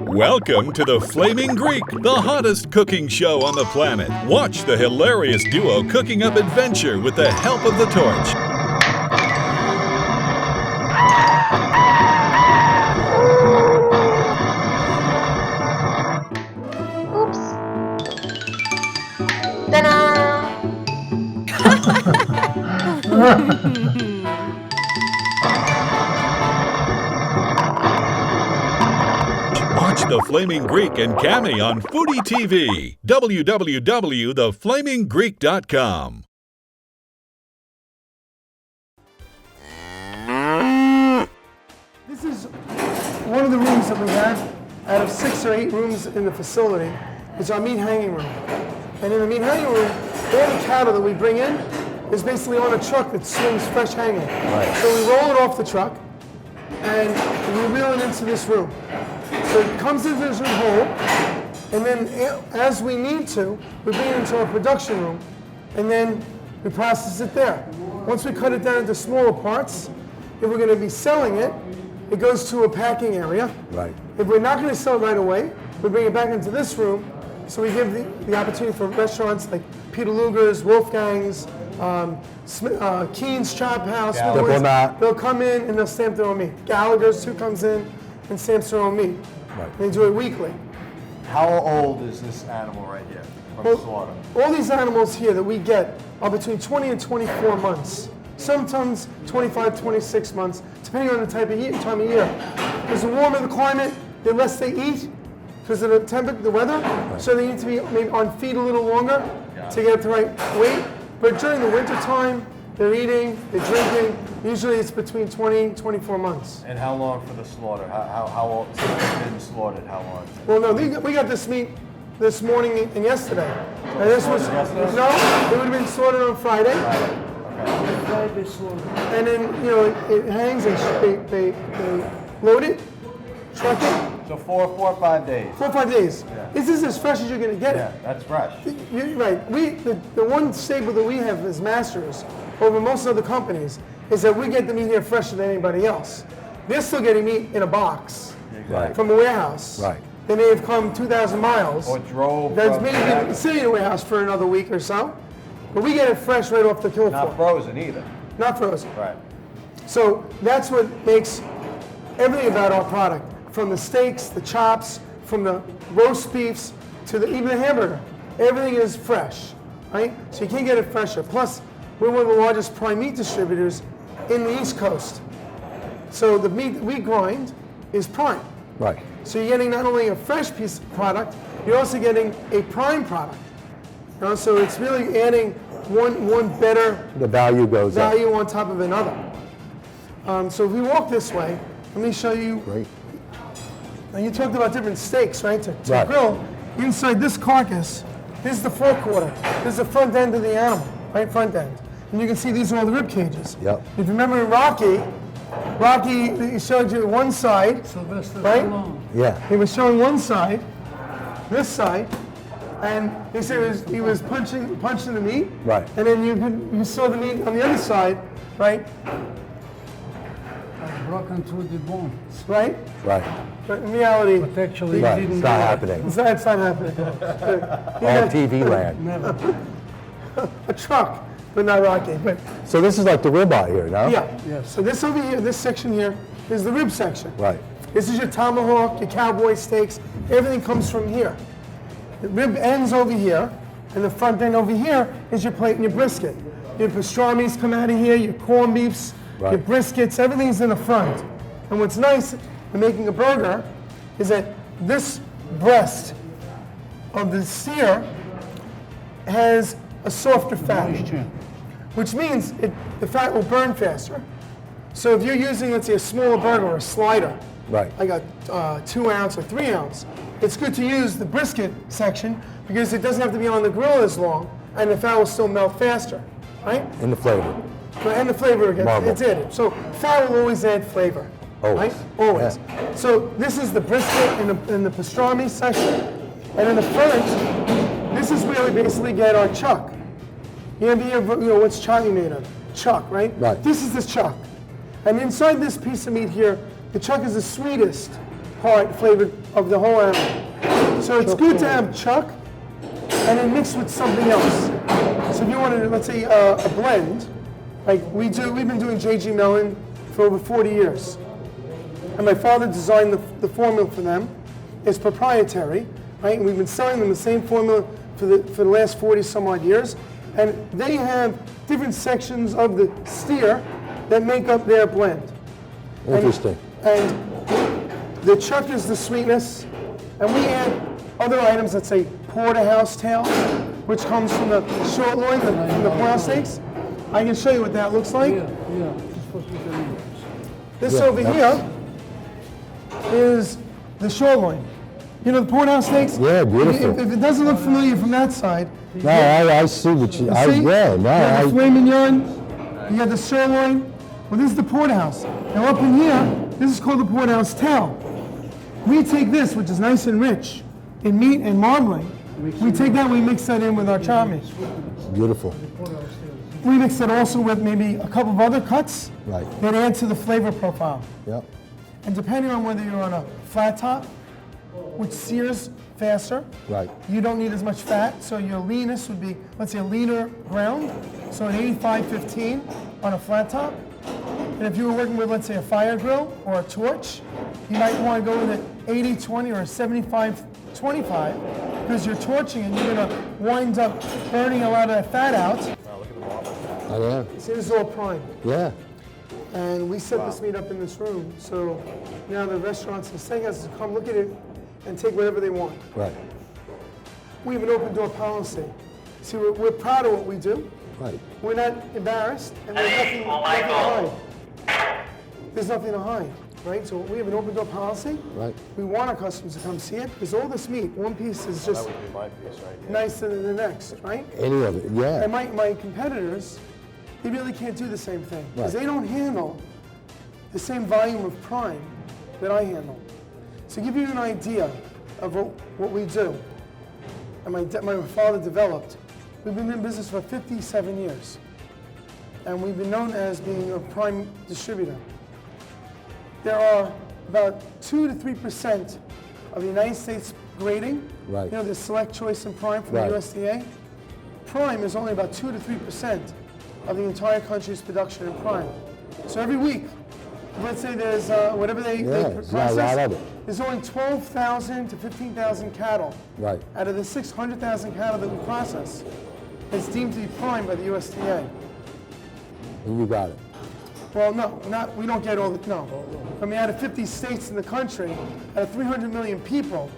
Welcome to the Flaming Greek, the hottest cooking show on the planet. Watch the hilarious duo cooking up adventure with the help of the torch. Watch The Flaming Greek and Cammy on Foodie TV. www.theflaminggreek.com. This is one of the rooms that we have out of 6 or 8 rooms in the facility. It's our meat hanging room. And in the meat hanging room, all the cattle that we bring in is basically on a truck that swings fresh hanging. Right. So we roll it off the truck and we wheel it into this room. So it comes into this hole, and then as we need to, we bring it into our production room, and then we process it there. Once we cut it down into smaller parts, if we're going to be selling it, it goes to a packing area. Right. If we're not going to sell it right away, we bring it back into this room. So we give the opportunity for restaurants like Peter Luger's, Wolfgang's, Keen's Chop House. Diplomat. They'll come in and they'll stamp their own meat. Gallagher's too comes in and stamps their own meat. Right. They do it weekly. How old is this animal right here from slaughter? All these animals here that we get are between 20 and 24 months. Sometimes 25, 26 months, depending on the time of year. Because the warmer the climate, the less they eat because of the temperature, the weather. Right. So they need to be maybe on feed a little longer to get the right weight. But during the winter time, they're eating, they're drinking. Usually it's between 20 and 24 months. And how long for the slaughter? How old since it's been slaughtered? How long? Well, no, we got this meat this morning and yesterday. And this was Yesterday? no, it would have been slaughtered on Friday. Okay. And then it hangs. They load it, truck it. So 4 or 5 days. 4 or 5 days. Yeah. This is as fresh as you're going to get Yeah, it. that's fresh. You're right. The one staple that we have as Masters over most other companies is that we get the meat here fresher than anybody else. They're still getting meat in a box Right. from a warehouse. Right. They may have come 2,000 miles. Or drove That's from maybe sitting in a warehouse for another week or so. But we get it fresh right off the kill floor. Not frozen either. Not frozen. Right. So that's what makes everything about our product, from the steaks, the chops, from the roast beefs, to even the hamburger. Everything is fresh, right? So you can't get it fresher. Plus, we're one of the largest prime meat distributors in the East Coast. So the meat that we grind is prime. Right. So you're getting not only a fresh piece of product, you're also getting a prime product. So it's really adding one better The value goes up. value on top of another. So if we walk this way, let me show you. Great. Now you talked about different steaks, right? To Right. grill. Inside this carcass, this is the forequarter. This is the front end of the animal, right? Front end. And you can see these are all the rib cages. Yep. If you remember Rocky he showed you one side, right? Yeah. He was showing one side, this side, and he said he was punching the meat. Right. And then you saw the meat on the other side, right? Broken through the bone. Right? Right. But in reality, But actually, Right. it It's didn't not do it. happening. it's not happening. All TV land. Never. A truck, but not Rocky. But So this is like the ribeye here, no? yeah. Yes. So this over here, this section here, is the rib section. Right. This is your tomahawk, your cowboy steaks. Everything comes from here. The rib ends over here, and the front end over here is your plate and your brisket. Your pastrami's come out of here, your corned beefs, your Right. briskets, everything's in the front. And what's nice in making a burger is that this breast of the steer has a softer fat, Moisture. which means the fat will burn faster. So if you're using, let's say, a smaller burger or a slider, Right. like a 2 ounce or 3 ounce, it's good to use the brisket section because it doesn't have to be on the grill as long and the fat will still melt faster, right? In the flavor. And the flavor gets Marble. it's added. So fat will always add flavor. Always. Right? Always. Yeah. So this is the brisket in the pastrami section. And in the front, this is where we basically get our chuck. What's chuck made of? Chuck, right? Right. This is the chuck. And inside this piece of meat here, the chuck is the sweetest part flavored of the whole animal. So it's good to have chuck and then mix with something else. So if you wanted, let's say, a blend, like we've been doing JG Melon for over 40 years. And my father designed the formula for them. It's proprietary, right? And we've been selling them the same formula for the last 40 some odd years. And they have different sections of the steer that make up their blend. Interesting. And the chuck is the sweetness, and we add other items, let's say porterhouse tail, which comes from the short loin, from the porterhouse steaks. I can show you what that looks like. This over here is the short loin. You know the porterhouse steaks? Yeah, beautiful. If it doesn't look familiar from that side, No, I see what you. see? You have the I. filet mignon, you have the sirloin. Well, this is the porterhouse. Now up in here, this is called the porterhouse tail. We take this, which is nice and rich in meat and marbling. We take that, we mix that in with our chow meat. Beautiful. We mix it also with maybe a couple of other cuts Right. that add to the flavor profile. Yep. And depending on whether you're on a flat top, which sears faster, Right. you don't need as much fat, so your leanness would be, let's say, a leaner ground, so an 85-15 on a flat top. And if you were working with, let's say, a fire grill or a torch, you might want to go with an 80-20 or a 75-25, because you're torching and you're going to wind up burning a lot of that fat out. Oh, yeah. See, this is all prime. Yeah. And we set this meat up in this room, so now the restaurants and steakhouses come look at it and take whatever they want. Right. We have an open door policy. See, we're proud of what we do. Right. We're not embarrassed, and there's nothing to hide. There's nothing to hide, right? So we have an open door policy. Right. We want our customers to come see it, because all this meat, one piece is just That would be my piece right here. nicer than the next, right? Any of it. Yeah. And my competitors, they really can't do the same thing, because Right. they don't handle the same volume of prime that I handle. So to give you an idea of what we do, and my father developed, we've been in business for 57 years. And we've been known as being a prime distributor. There are about 2 to 3% of the United States grading. Right. You know, the select choice in prime from Right. the USDA. Prime is only about 2 to 3% of the entire country's production in prime. So every week, let's say there's whatever they Yeah, process, there's not a lot of it. there's only 12,000 to 15,000 cattle. Right. Out of the 600,000 cattle that we process, it's deemed to be prime by the USDA. And you got it. Well, no, we don't get all the, no. I mean, out of 50 states in the country, out of 300 million people,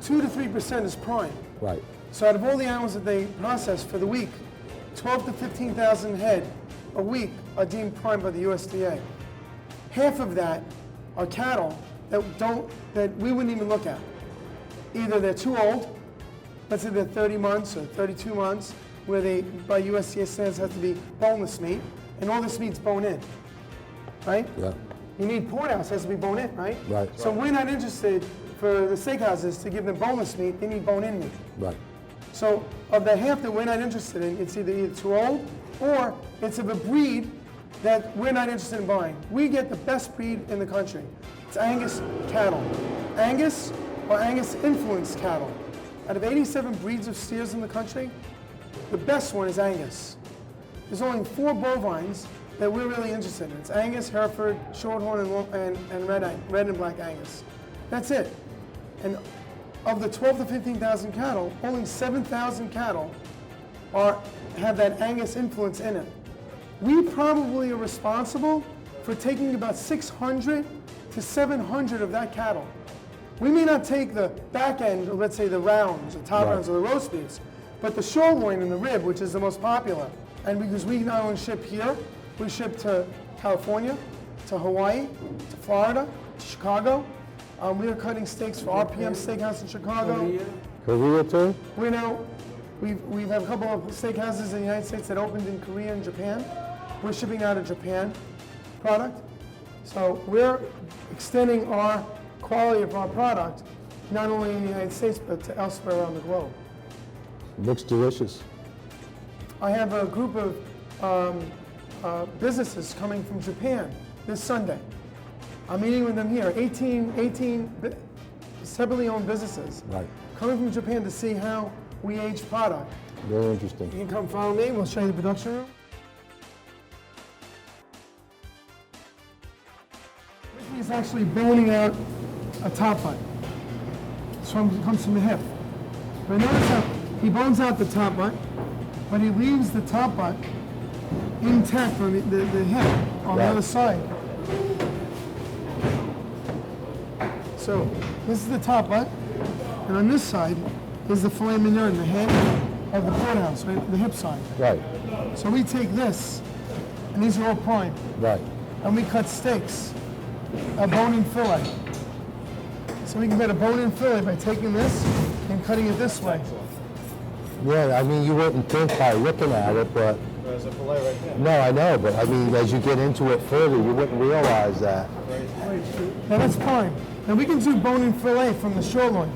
2 to 3% is prime. Right. So out of all the animals that they process for the week, 12 to 15,000 head a week are deemed prime by the USDA. Half of that are cattle that we wouldn't even look at. Either they're too old, let's say they're 30 months or 32 months, where they, by USDA standards, have to be boneless meat, and all this meat's bone in, right? Yeah. You need porterhouse, has to be bone in, right? Right. So we're not interested for the steakhouses to give them boneless meat, they need bone in meat. Right. So of the half that we're not interested in, it's either too old or it's of a breed that we're not interested in buying. We get the best breed in the country. It's Angus cattle. Angus or Angus influenced cattle. Out of 87 breeds of steers in the country, the best one is Angus. There's only 4 bovines that we're really interested in. It's Angus, Hereford, Shorthorn, and red and black Angus. That's it. And of the 12 to 15,000 cattle, only 7,000 cattle have that Angus influence in it. We probably are responsible for taking about 600 to 700 of that cattle. We may not take the back end, or let's say the rounds, the top Right. rounds, or the roast beefs, but the short loin and the rib, which is the most popular. And because we not only ship here, we ship to California, to Hawaii, to Florida, to Chicago. We are cutting steaks for RPM Steakhouse in Chicago. Korea too? We know we have a couple of steakhouses in the United States that opened in Korea and Japan. We're shipping out a Japan product. So we're extending our quality of our product, not only in the United States, but to elsewhere around the globe. Looks delicious. I have a group of businesses coming from Japan this Sunday. I'm meeting with them here, 18 separately owned businesses. Right. Coming from Japan to see how we age product. Very interesting. You can come follow me, we'll show you the production room. He's actually boning out a top butt. It comes from the hip. But notice how he bones out the top butt, but he leaves the top butt intact on the hip on the other side. So this is the top butt, and on this side is the filet mignon, the head of the porterhouse, right? The hip side. Right. So we take this, and these are all prime, Right. and we cut steaks, a bone-in fillet. So we can get a bone-in fillet by taking this and cutting it this way. Yeah, I mean, you wouldn't think by looking at it, but There's a fillet right there. no, I know, but I mean, as you get into it further, you wouldn't realize that. Now that's prime. Now we can do bone-in fillet from the shoreloin,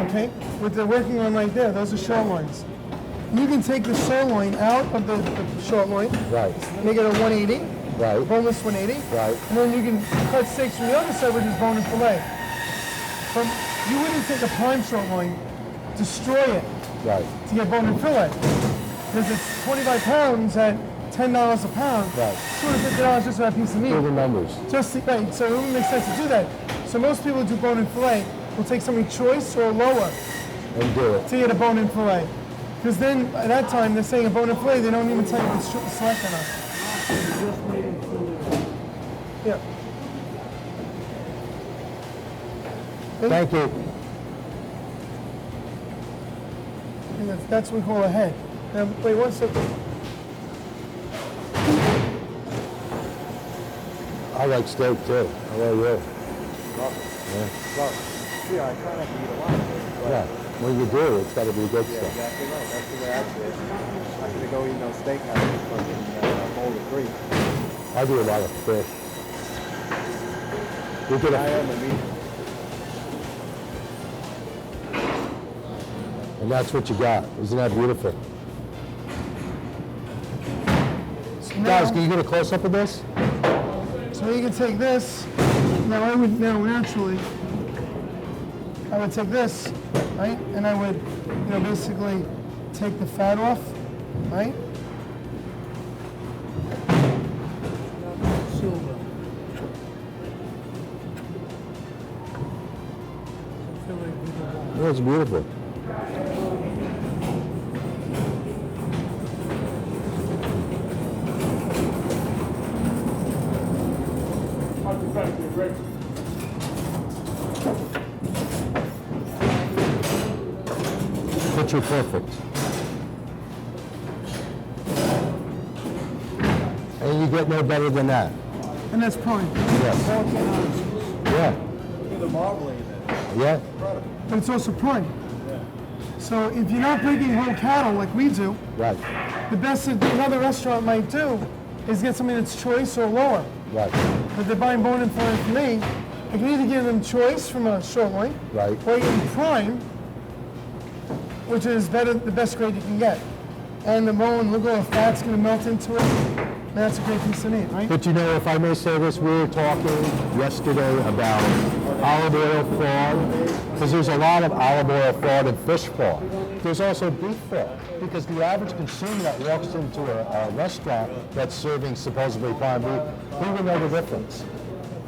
okay? What they're working on right there, those are shoreloins. You can take the sirloin out of the shoreloin, Right. make it a 180, Right. boneless 180, Right. and then you can cut steaks from the other side, which is bone-in fillet. But you wouldn't take a prime sirloin, destroy it Right. to get bone-in fillet, because it's 25 pounds at $10 a pound, Right. $250 just for that piece of meat. Do the numbers. Just right, so it wouldn't make sense to do that. So most people who do bone-in fillet will take something choice or lower And do it. to get a bone-in fillet. Because then, at that time, they're saying a bone-in fillet, they don't even tell you if it's select or not. Yeah. Thank you. And that's what we call a head. Now, wait one second. I like steak too. How about you? Well, yeah, I try not to eat a lot of it, but Yeah. When you do, it's got to be good yeah, stuff. exactly right. That's the way I do it. I'm not gonna go eat no steak out of this fucking bowl of creek. I do a lot of fish. We get I a, am a meat. and that's what you got. Isn't that beautiful? So Guys, now, can you get a close up of this? so you can take this. Now I would naturally, I would take this, right? And I would, basically take the fat off, right? Yeah, it's beautiful. Picture perfect. And you get no better than that. And that's prime. Yes. Yeah. Look at the marbling in it. Yeah. But it's also prime. So if you're not breaking whole cattle like we do, Right. the best that another restaurant might do is get something that's choice or lower. Right. But they're buying bone-in fillet from me, I can either give them choice from a shortloin, Right. or you can prime, which is better, the best grade you can get. And the bone, look at all the fat's gonna melt into it. And that's a great piece of meat, right? But you know, if I may say this, we were talking yesterday about olive oil fraud, because there's a lot of olive oil fraud and fish fraud. There's also beef fraud, because the average consumer that walks into a restaurant that's serving supposedly prime beef, who would know the difference?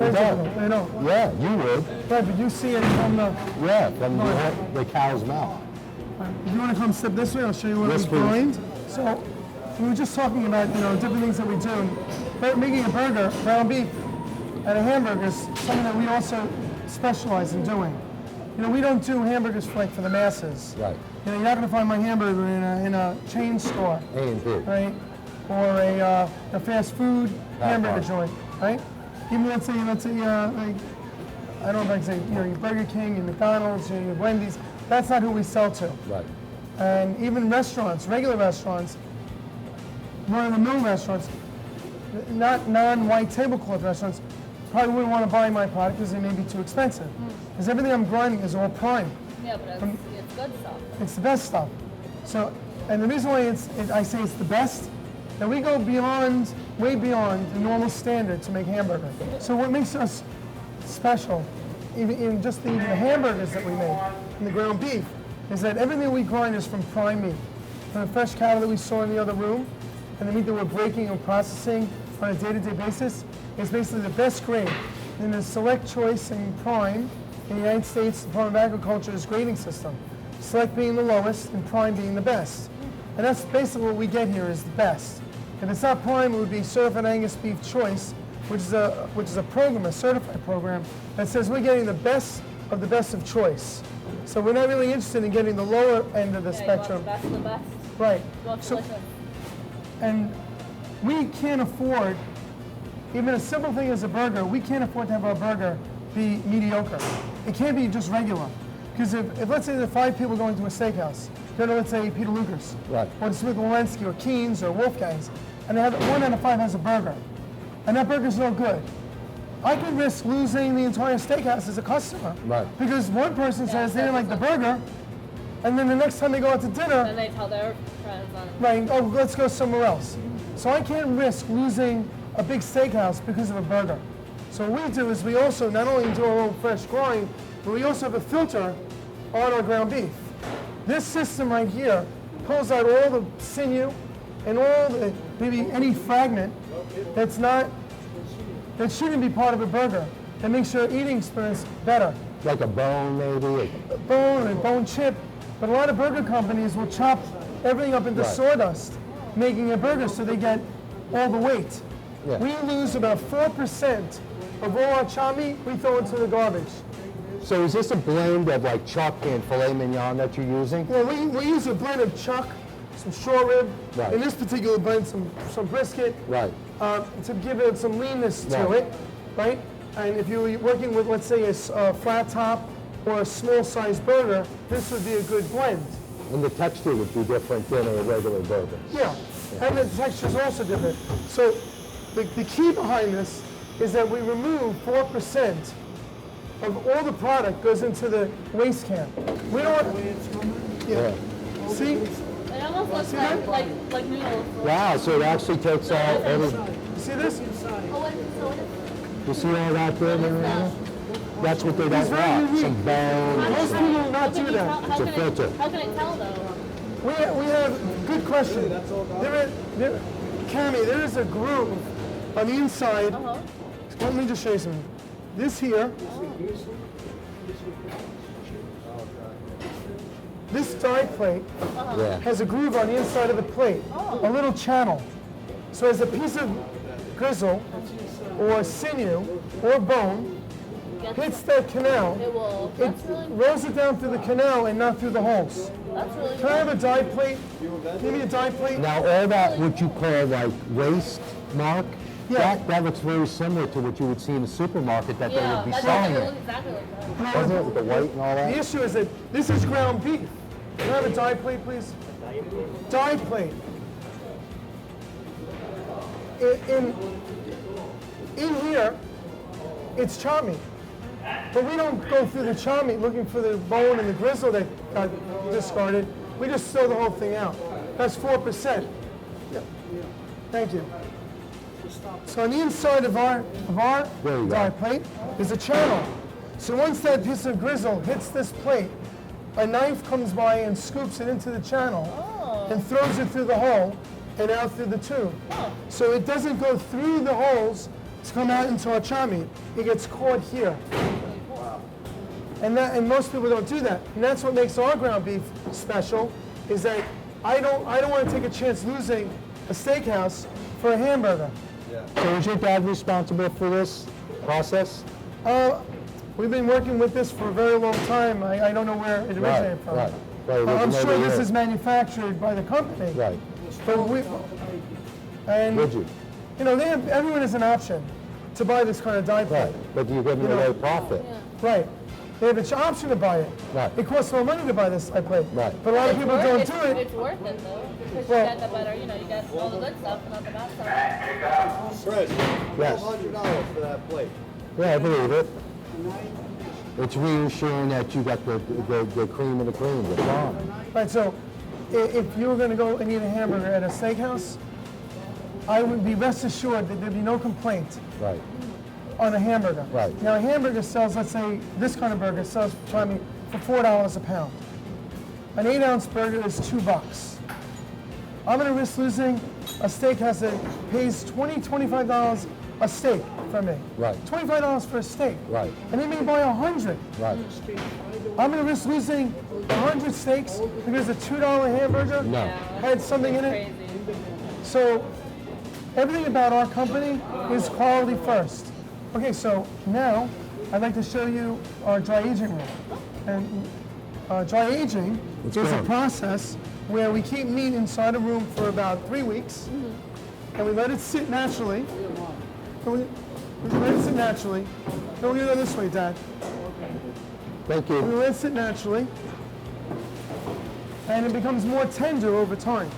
We don't. I know. Yeah, you would. Right, but you see it from the, Yeah, from the cow's mouth. if you wanna come step this way, I'll show you what Yes, we please. grind. So, we were just talking about, different things that we do. But making a burger, ground beef, and a hamburger is something that we also specialize in doing. We don't do hamburgers for the masses. Right. You're not going to find my hamburger in a chain store, A&P. right? Or a fast food hamburger right. joint, right? Even let's say like, I don't know if I can say, your Burger King and McDonald's, your Wendy's. That's not who we sell to. Right. And even restaurants, regular restaurants, run-of-the-mill restaurants, not non-white tablecloth restaurants, probably wouldn't want to buy my product because they may be too expensive. Because everything I'm grinding is all prime. Yeah, but it's good stuff. It's the best stuff. So, and the reason why I say it's the best, that we go beyond, way beyond the normal standard to make hamburger. So what makes us special even just the hamburgers that we make and the ground beef, is that everything we grind is from prime meat. From the fresh cattle that we saw in the other room, and the meat that we're breaking and processing on a day-to-day basis is basically the best grade. And the select choice in prime in the United States Department of Agriculture's grading system. Select being the lowest and prime being the best. And that's basically what we get here is the best. If it's not prime, it would be certified Angus beef choice, which is a program, a certified program that says we're getting the best of choice. So we're not really interested in getting the lower end of the spectrum. You want the best of the best. Right. You want So, delicious. and we can't afford, even a simple thing as a burger, we can't afford to have our burger be mediocre. It can't be just regular. Because if let's say there are 5 people going to a steakhouse, go to, let's say, Peter Luger's, Right. or Smith Walensky, or Keen's, or Wolfgang's, and they have 1 out of 5 has a burger, and that burger's no good, I could risk losing the entire steakhouse as a customer. Right. Because one person says they didn't like the burger, and then the next time they go out to dinner, And they tell their friends on right, oh, let's go somewhere else. So I can't risk losing a big steakhouse because of a burger. So what we do is we also not only do our own fresh grind, but we also have a filter on our ground beef. This system right here pulls out all the sinew and all the, maybe any fragment that shouldn't be part of a burger, that makes your eating experience better. Like a bone, maybe. Bone and bone chip, but a lot of burger companies will chop everything up into Right. sawdust, making a burger so they get all the weight. Yeah. We lose about 4% of all our chow meat, we throw into the garbage. So is this a blend of like chuck and filet mignon that you're using? Well, we use a blend of chuck, some short rib, Right. in this particular blend, some brisket, Right. to give it some leanness to Right. it, right? And if you're working with, let's say, a flat top or a small-sized burger, this would be a good blend. And the texture would be different than a regular burger. Yeah, and the texture is also different. So the key behind this is that we remove 4% of all the product goes into the waste can. We don't. Yeah. See? It almost looks See like, that? like noodles. Wow, so it actually takes out every, See this? Oh, what is it? So what is it? you see all that there? Mariana? That's what they don't very want, unique. some bone. Most people will not How can do you that. tell- how It's a can filter. How can it tell though? We have good question. Cammie, there is a groove on the inside. Let me just show you something. This here, this die plate Yeah. has a groove on the inside of the plate, a little channel. So as a piece of grizzle or sinew or bone hits that canal, It will. it That's really. rolls it down through the canal and not through the holes. That's really. Can I have a die plate? Give me a die plate. Now all that, what you call like waste, Mark, Yeah. that looks very similar to what you would see in the supermarket that they Yeah, would be that's selling it it. looks exactly like that. Doesn't it, with the white and all The that? issue is that this is ground beef. Can I have a die plate, please? Die plate. In here, it's chow meat. But we don't go through the chow meat looking for the bone and the gristle that got discarded. We just throw the whole thing out. That's 4%. Yeah. Thank you. So on the inside of our There you go. die plate is a channel. So once that piece of grizzle hits this plate, a knife comes by and scoops it into the channel and throws it through the hole and out through the tube. So it doesn't go through the holes to come out into our chow meat. It gets caught here. And most people don't do that. And that's what makes our ground beef special, is that I don't want to take a chance losing a steakhouse for a hamburger. So is your dad responsible for this process? We've been working with this for a very long time. I don't know where it originated from. right. Right, it I'm originated sure this here. is manufactured by the company. Right. But and Would you? you know, everyone has an option to buy this kind of die plate. Right, but you give them a low profit. Right. They have an option to buy it. Right. It costs more money to buy this die plate. Right. But a lot of people don't do it. It's worth it though, because Well- you get the better, you get all the good stuff and not the bad stuff. Chris, Yes. $100 for that plate. Yeah, I believe it. It's reassuring that you got the cream of the cream, the farm. Right, so if you were going to go and eat a hamburger at a steakhouse, I would be rest assured that there'd be no complaint. Right. on a hamburger. Right. Now a hamburger sells, let's say, this kind of burger sells for $4 a pound. An 8-ounce burger is $2. I'm gonna risk losing a steakhouse that pays $25 a steak from me. Right. $25 for a steak. Right. And they may buy 100. Right. I'm gonna risk losing 100 steaks because a $2 hamburger No. had something in it. Crazy. So everything about our company is quality first. Okay, so now I'd like to show you our dry aging room. And dry aging Let's is go. a process where we keep meat inside a room for about 3 weeks, and we let it sit naturally. And we let it sit naturally. No, we're gonna go this way, Dad. Thank We you. let it sit naturally, and it becomes more tender over time.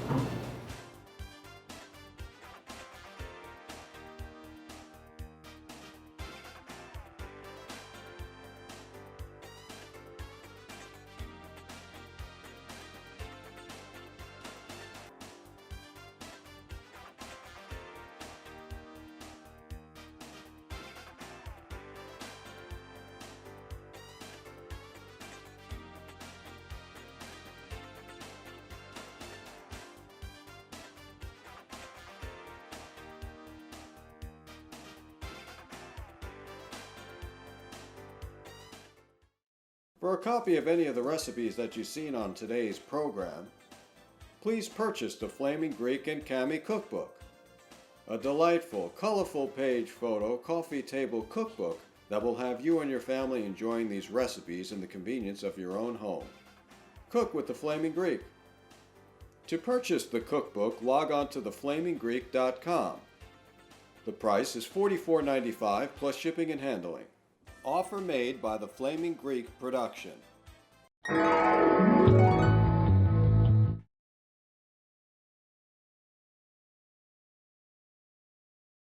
For a copy of any of the recipes that you've seen on today's program, please purchase the Flaming Greek and Cami Cookbook, a delightful, colorful page photo coffee table cookbook that will have you and your family enjoying these recipes in the convenience of your own home. Cook with the Flaming Greek. To purchase the cookbook, log on to theflaminggreek.com. The price is $44.95 plus shipping and handling. Offer made by the Flaming Greek Production.